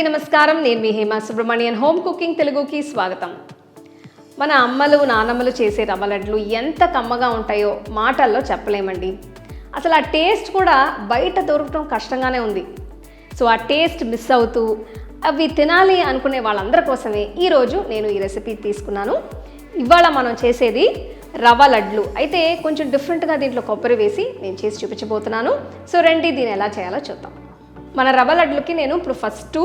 అందరికీ నమస్కారం. నేను మీ హేమ సుబ్రహ్మణ్యన్. హోమ్ కుకింగ్ తెలుగుకి స్వాగతం. మన అమ్మలు నానమ్మలు చేసే రవ్వ లడ్లు ఎంత కమ్మగా ఉంటాయో మాటల్లో చెప్పలేమండి. అసలు ఆ టేస్ట్ కూడా బయట దొరకడం కష్టంగానే ఉంది. సో ఆ టేస్ట్ మిస్ అవుతూ అవి తినాలి అనుకునే వాళ్ళందరి కోసమే ఈరోజు నేను ఈ రెసిపీ తీసుకున్నాను. ఇవాళ మనం చేసేది రవ్వ లడ్లు. అయితే కొంచెం డిఫరెంట్గా దీంట్లో కొబ్బరి వేసి నేను చేసి చూపించబోతున్నాను. సో రండి దీన్ని ఎలా చేయాలో చూద్దాం. మన రవ్వ లడ్లకి నేను ఇప్పుడు ఫస్ట్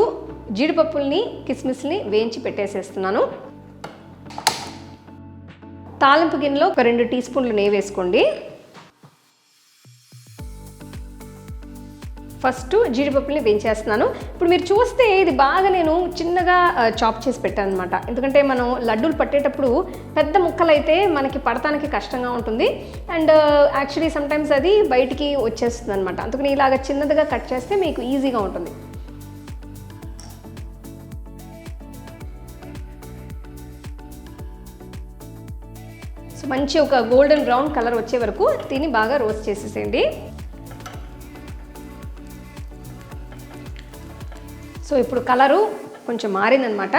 జీడిపప్పుల్ని కిస్మిస్ని వేయించి పెట్టేసేస్తున్నాను. తాలింపు గిన్నెలో ఒక 2 టీ స్పూన్లు నెయ్యి వేసుకోండి. ఫస్ట్ జీడిపప్పుల్ని వేయించేస్తున్నాను. ఇప్పుడు మీరు చూస్తే ఇది బాగా నేను చిన్నగా చాప్ చేసి పెట్టాను అనమాట. ఎందుకంటే మనం లడ్డూలు పట్టేటప్పుడు పెద్ద ముక్కలు అయితే మనకి పడటానికి కష్టంగా ఉంటుంది. అండ్ యాక్చువల్లీ సమ్టైమ్స్ అది బయటికి వచ్చేస్తుంది అనమాట. అందుకని ఇలాగ చిన్నదిగా కట్ చేస్తే మీకు ఈజీగా ఉంటుంది. సో మంచి ఒక గోల్డెన్ బ్రౌన్ కలర్ వచ్చే వరకు దీన్ని బాగా రోస్ట్ చేసేసేయండి. సో ఇప్పుడు కలరు కొంచెం మారిందనమాట.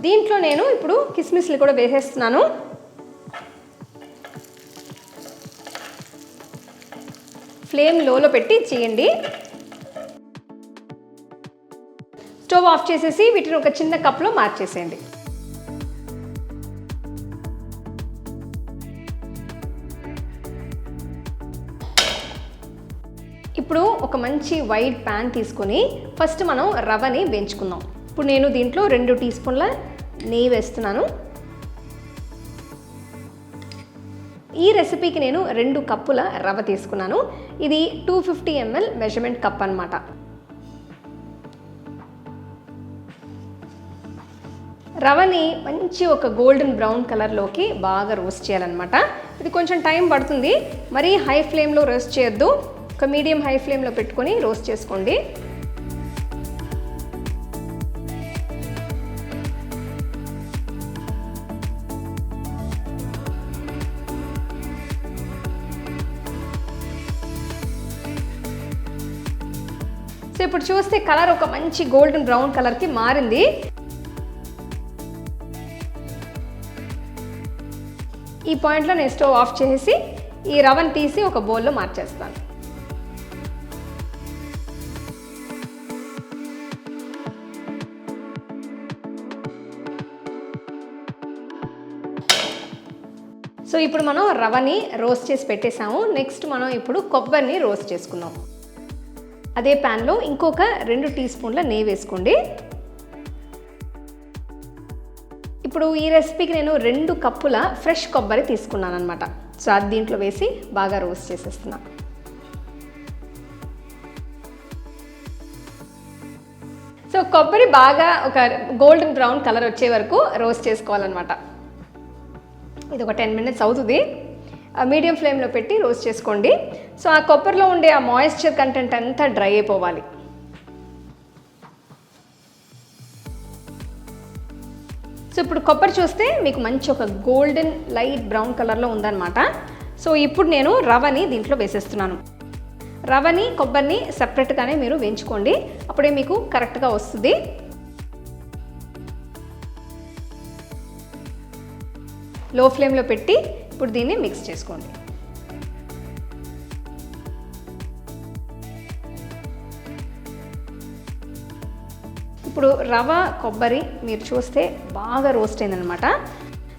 దీంట్లో నేను ఇప్పుడు కిస్మిస్లు కూడా వేసేస్తున్నాను. ఫ్లేమ్ లోలో పెట్టి చేయండి. స్టవ్ ఆఫ్ చేసేసి వీటిని ఒక చిన్న కప్లో మార్చేసేయండి. ఇప్పుడు ఒక మంచి వైట్ ప్యాన్ తీసుకొని ఫస్ట్ మనం రవ్వని వేయించుకుందాం. ఇప్పుడు నేను దీంట్లో 2 టీ స్పూన్ల నెయ్యి వేస్తున్నాను. ఈ రెసిపీకి నేను 2 కప్పుల రవ్వ తీసుకున్నాను. ఇది 250 ml మెజర్మెంట్ కప్ అన్నమాట. రవ్వని మంచి ఒక గోల్డెన్ బ్రౌన్ కలర్లోకి బాగా రోస్ట్ చేయాలన్నమాట. ఇది కొంచెం టైం పడుతుంది. మరీ హై ఫ్లేమ్లో రోస్ట్ చేయొద్దు. ఒక మీడియం హై ఫ్లేమ్లో పెట్టుకొని రోస్ట్ చేసుకోండి. సో ఇప్పుడు చూస్తే కలర్ ఒక మంచి గోల్డెన్ బ్రౌన్ కలర్కి మారింది. ఈ పాయింట్లో నేను స్టవ్ ఆఫ్ చేసి ఈ రవ్వను తీసి ఒక బౌల్లో మార్చేస్తాను. సో ఇప్పుడు మనం రవ్వని రోస్ట్ చేసి పెట్టేసాము. నెక్స్ట్ మనం ఇప్పుడు కొబ్బరిని రోస్ట్ చేసుకుందాం. అదే ప్యాన్లో ఇంకొక 2 టీ స్పూన్ల నెయ్యి వేసుకోండి. ఇప్పుడు ఈ రెసిపీకి నేను 2 కప్పుల ఫ్రెష్ కొబ్బరి తీసుకున్నాను అనమాట. సో అది దీంట్లో వేసి బాగా రోస్ట్ చేసేస్తున్నాను. సో కొబ్బరి బాగా ఒక గోల్డెన్ బ్రౌన్ కలర్ వచ్చే వరకు రోస్ట్ చేసుకోవాలన్నమాట. ఇది ఒక 10 మినిట్స్ అవుతుంది. మీడియం ఫ్లేమ్లో పెట్టి రోస్ట్ చేసుకోండి. సో ఆ కొబ్బరిలో ఉండే ఆ మాయిశ్చర్ కంటెంట్ అంతా డ్రై అయిపోవాలి. సో ఇప్పుడు కొబ్బరి చూస్తే మీకు మంచి ఒక గోల్డెన్ లైట్ బ్రౌన్ కలర్లో ఉందన్నమాట. సో ఇప్పుడు నేను రవ్వని దీంట్లో వేసేస్తున్నాను. రవ్వని కొబ్బరిని సపరేట్గానే మీరు వేయించుకోండి. అప్పుడే మీకు కరెక్ట్గా వస్తుంది. లో ఫ్లేమ్లో పెట్టి ఇప్పుడు దీన్ని మిక్స్ చేసుకోండి. ఇప్పుడు రవ్వ కొబ్బరి మీరు చూస్తే బాగా రోస్ట్ అయిందనమాట.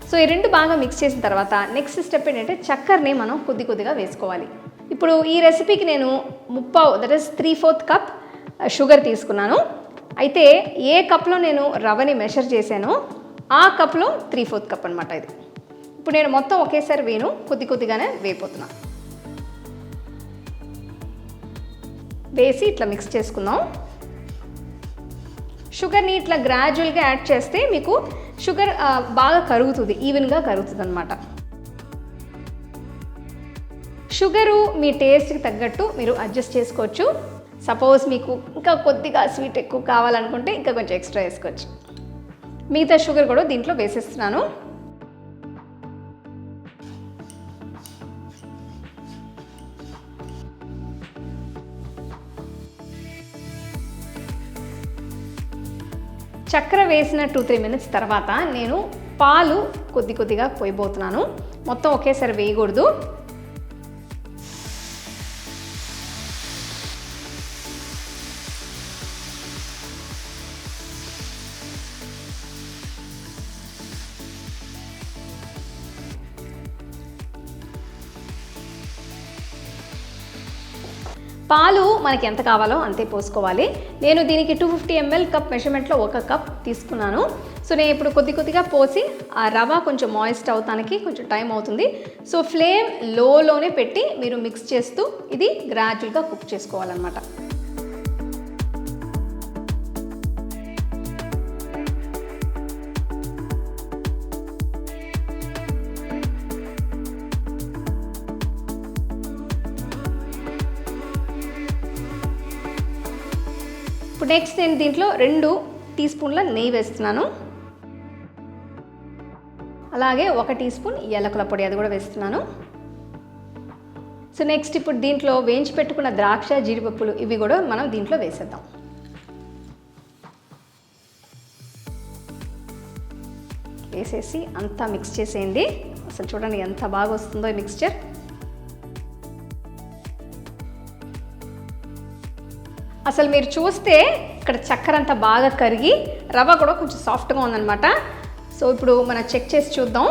సో ఈ 2 బాగా మిక్స్ చేసిన తర్వాత నెక్స్ట్ స్టెప్ ఏంటంటే చక్కెరని మనం కొద్దిగా వేసుకోవాలి. ఇప్పుడు ఈ రెసిపీకి నేను 3/4 కప్ షుగర్ తీసుకున్నాను. అయితే ఏ కప్లో నేను రవ్వని మెషర్ చేశానో ఆ కప్లో 3/4 కప్ అనమాట ఇది. ఇప్పుడు నేను మొత్తం ఒకేసారి వేను, కొద్దిగానే వేయిపోతున్నా. వేసి ఇట్లా మిక్స్ చేసుకుందాం. షుగర్ని ఇట్లా గ్రాడ్యువల్గా యాడ్ చేస్తే మీకు షుగర్ బాగా కరుగుతుంది, ఈవెన్గా కరుగుతుంది అనమాట. షుగరు మీ టేస్ట్కి తగ్గట్టు మీరు అడ్జస్ట్ చేసుకోవచ్చు. సపోజ్ మీకు ఇంకా కొద్దిగా స్వీట్ ఎక్కువ కావాలనుకుంటే ఇంకా కొంచెం ఎక్స్ట్రా వేసుకోవచ్చు. మిగతా షుగర్ కూడా దీంట్లో వేసేస్తున్నాను. చక్కెర వేసిన 2-3 మినిట్స్ తర్వాత నేను పాలు కొద్దిగా పోయబోతున్నాను. మొత్తం ఒకేసారి వేయకూడదు. పాలు మనకి ఎంత కావాలో అంతే పోసుకోవాలి. నేను దీనికి 250 ml కప్ మెజర్మెంట్లో 1 కప్ తీసుకున్నాను. సో నేను ఇప్పుడు కొద్దిగా పోసి ఆ రవ కొంచెం మాయిస్ట్ అవటానికి కొంచెం టైం అవుతుంది. సో ఫ్లేమ్ లోనే పెట్టి మీరు మిక్స్ చేస్తూ ఇది గ్రాడ్యువల్గా కుక్ చేసుకోవాలన్నమాట. ఇప్పుడు నెక్స్ట్ నేను దీంట్లో 2 టీ స్పూన్ల నెయ్యి వేస్తున్నాను. అలాగే 1 టీ స్పూన్ యాలకుల పొడి అది కూడా వేస్తున్నాను. సో నెక్స్ట్ ఇప్పుడు దీంట్లో వేయించి పెట్టుకున్న ద్రాక్ష, జీడిపప్పులు ఇవి కూడా మనం దీంట్లో వేసేద్దాం. వేసేసి అంతా మిక్స్ చేసేయండి. అసలు చూడండి ఎంత బాగా వస్తుందో ఈ మిక్స్చర్. అసలు మీరు చూస్తే ఇక్కడ చక్కెర అంతా బాగా కరిగి రవ్వ కూడా కొంచెం సాఫ్ట్గా ఉందన్నమాట. సో ఇప్పుడు మనం చెక్ చేసి చూద్దాం.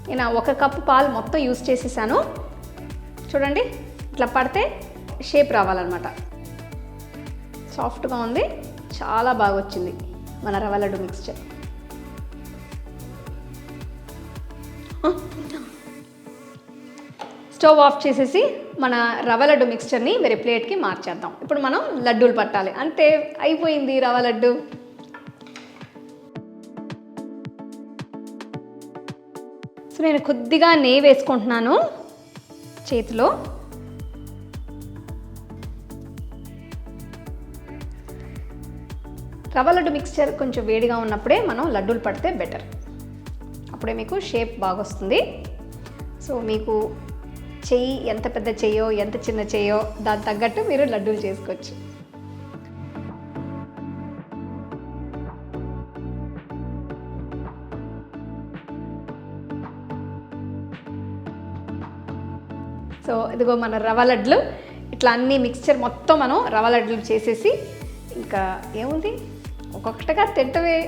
నేను 1 కప్పు పాలు మొత్తం యూస్ చేసేసాను. చూడండి ఇట్లా పడితే షేప్ రావాలన్నమాట. సాఫ్ట్గా ఉంది, చాలా బాగా వచ్చింది మన రవ్వ లడ్డు మిక్స్చర్. స్టవ్ ఆఫ్ చేసేసి మన రవ్వ లడ్డు మిక్స్చర్ని వేరే ప్లేట్కి మార్చేద్దాం. ఇప్పుడు మనం లడ్డూలు పట్టాలి. అంతే, అయిపోయింది రవ్వ లడ్డు. సో నేను కొద్దిగా నెయ్యి వేసుకుంటున్నాను చేతిలో. రవ్వ లడ్డు మిక్స్చర్ కొంచెం వేడిగా ఉన్నప్పుడే మనం లడ్డూలు పడితే బెటర్. అప్పుడే మీకు షేప్ బాగా వస్తుంది. సో మీకు చెయ్యి ఎంత పెద్ద చెయ్యో ఎంత చిన్న చెయ్యో దాని తగ్గట్టు మీరు లడ్డూలు చేసుకోవచ్చు. సో ఇదిగో మన రవ్వ లడ్లు ఇట్లా అన్ని మిక్స్చర్ మొత్తం మనం రవ్వ లడ్లు చేసేసి ఇంకా ఏముంది ఒక్కొక్కటిగా తింటవే.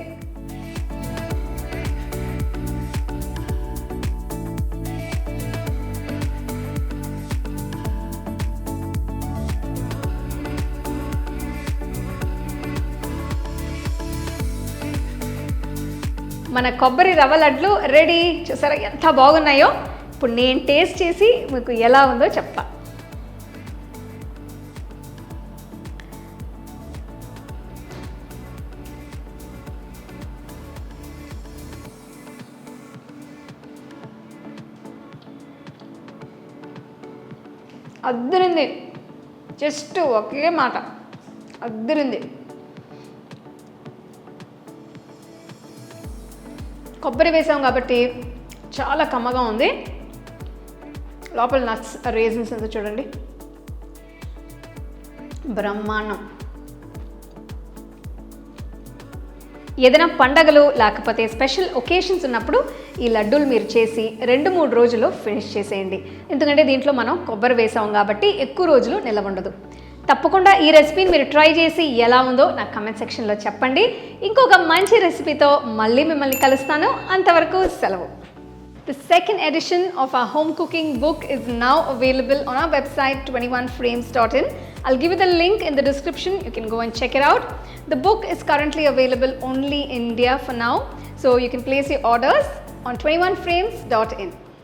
మన కొబ్బరి రవ్వ లడ్లు రెడీ. చూసారా ఎంత బాగున్నాయో. ఇప్పుడు నేను టేస్ట్ చేసి మీకు ఎలా ఉందో చెప్తా. అద్దరింది, జస్ట్ ఒకే మాట అద్దరింది. కొబ్బరి వేసాం కాబట్టి చాలా కమ్మగా ఉంది. లోపల నట్స్, రేజిన్స్ అంతా చూడండి బ్రహ్మాండం. ఏదైనా పండగలు లేకపోతే స్పెషల్ ఒకేషన్స్ ఉన్నప్పుడు ఈ లడ్డూలు మీరు చేసి 2-3 రోజుల్లో ఫినిష్ చేసేయండి. ఎందుకంటే దీంట్లో మనం కొబ్బరి వేసాం కాబట్టి ఎక్కువ రోజులు నిలవ ఉండదు. తప్పకుండా ఈ రెసిపీని మీరు ట్రై చేసి ఎలా ఉందో నాకు కమెంట్ సెక్షన్లో చెప్పండి. ఇంకొక మంచి రెసిపీతో మళ్ళీ మిమ్మల్ని కలుస్తాను. అంతవరకు సెలవు. The second edition of our home cooking book is now available on our website 21frames.in. I'll give you the link in the description. You can go and check it out. The book is currently available only in India for now, so you can place your orders on 21frames.in.